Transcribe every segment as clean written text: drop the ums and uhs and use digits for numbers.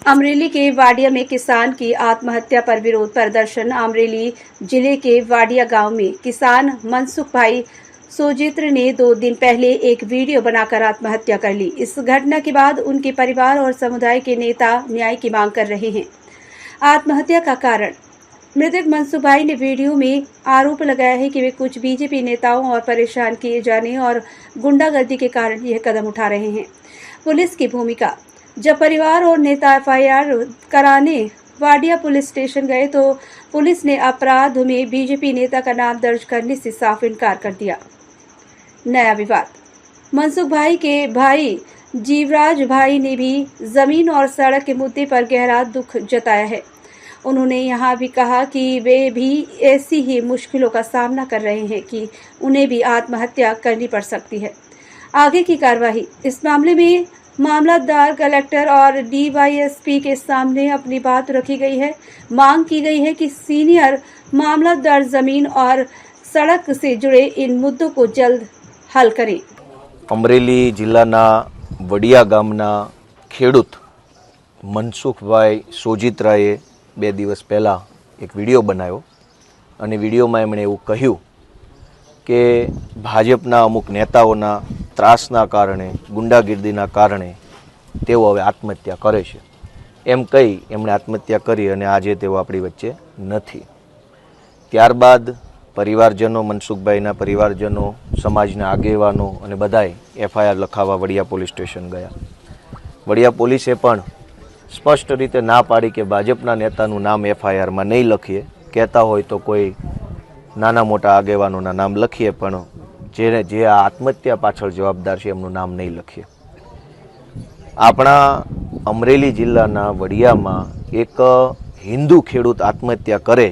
अमरेली के वाडिया में किसान की आत्महत्या पर विरोध प्रदर्शन। अमरेली जिले के वाडिया गांव में किसान मनसुख भाई सोजित्र ने 2 दिन पहले एक वीडियो बनाकर आत्महत्या कर ली। इस घटना के बाद उनके परिवार और समुदाय के नेता न्याय की मांग कर रहे हैं। आत्महत्या का कारण मृतक मनसुख भाई ने वीडियो में आरोप लगाया है कि वे कुछ बीजेपी नेताओं और परेशान किए जाने और गुंडागर्दी के कारण यह कदम उठा रहे हैं। पुलिस की भूमिका। जब परिवार और नेता एफआईआर कराने वाडिया पुलिस स्टेशन गए तो पुलिस ने अपराध में बीजेपी नेता का नाम दर्ज करने से साफ इनकार कर दिया। नया विवाद। मनसुख भाई के भाई जीवराज भाई ने भी जमीन और सड़क के मुद्दे पर गहरा दुख जताया है। उन्होंने यहां भी कहा कि वे भी ऐसी ही मुश्किलों का सामना कर रहे हैं कि उन्हें भी आत्महत्या करनी पड़ सकती है। आगे की कार्रवाई। इस मामले में मामलतदार, कलेक्टर और डीवाईएसपी के सामने अपनी बात रखी गई है। मांग की गई है कि सीनियर मामलतदार जमीन और सड़क से जुड़े इन मुद्दों को जल्द हल करें। अमरेली जिल्लाना वडिया गामना खेडूत मनसुखभाई सोजित्राए 2 દિવસ પહેલાં એક વિડીયો બનાવ્યો અને વિડીયોમાં એમણે એવું કહ્યું કે ભાજપના અમુક નેતાઓના ત્રાસના કારણે, ગુંડાગીર્દીના કારણે તેઓ હવે આત્મહત્યા કરે છે એમ કહી એમણે આત્મહત્યા કરી અને આજે તેઓ આપણી વચ્ચે નથી। ત્યારબાદ પરિવારજનો, મનસુખભાઈના પરિવારજનો, સમાજના આગેવાનો અને બધાએ એફઆઈઆર લખાવવા વડિયા પોલીસ સ્ટેશન ગયા। વડિયા પોલીસે પણ સ્પષ્ટ રીતે ના પાડી કે ભાજપના નેતાનું નામ એફઆઈઆરમાં નહીં લખીએ, કહેતા હોય તો કોઈ નાના મોટા આગેવાનોના નામ લખીએ, પણ જે આ આત્મહત્યા પાછળ જવાબદાર છે એમનું નામ નહીં લખીએ। આપણા અમરેલી જિલ્લાના વડિયામાં એક હિન્દુ ખેડૂત આત્મહત્યા કરે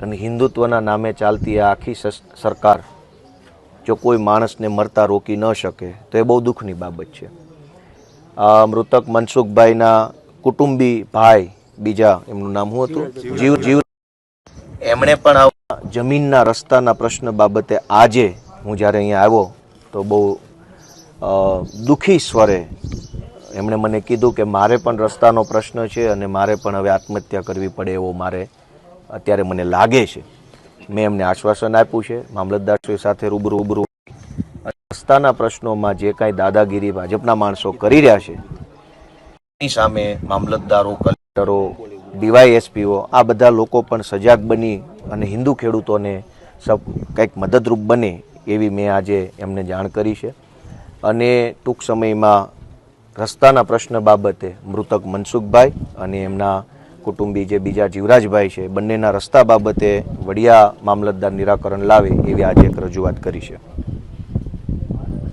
અને હિન્દુત્વના નામે ચાલતી આ આખી સરકાર જો કોઈ માણસને મરતા રોકી ન શકે તો એ બહુ દુઃખની બાબત છે। મૃતક મનસુખભાઈના કુટુંબી ભાઈ બીજા એમનું નામ શું હતું? જીવ એમણે પણ આ જમીનના રસ્તાના પ્રશ્ન બાબતે આજે હું જ્યારે અહીંયા આવ્યો તો બહુ દુઃખી સ્વરે એમણે મને કીધું કે મારે પણ રસ્તાનો પ્રશ્ન છે અને મારે પણ હવે આત્મહત્યા કરવી પડે એવો મારે અત્યારે મને લાગે છે। મેં એમને આશ્વાસન આપ્યું છે મામલતદારશ્રી સાથે રૂબરૂ રસ્તાના પ્રશ્નોમાં જે કાંઈ દાદાગીરી ભાજપના માણસો કરી રહ્યા છે એની સામે મામલતદારો, કલેક્ટરો, ડીવાયએસપીઓ આ બધા લોકો પણ સજાગ બની અને હિન્દુ ખેડૂતોને કંઈક મદદરૂપ બને એવી મેં આજે એમને જાણ કરી છે। અને ટૂંક સમયમાં રસ્તાના પ્રશ્ન બાબતે મૃતક મનસુખભાઈ અને એમના કુટુંબી જે બીજા જીવરાજભાઈ છે બંનેના રસ્તા બાબતે વડિયા મામલતદાર નિરાકરણ લાવે એવી આજે એક રજૂઆત કરી છે।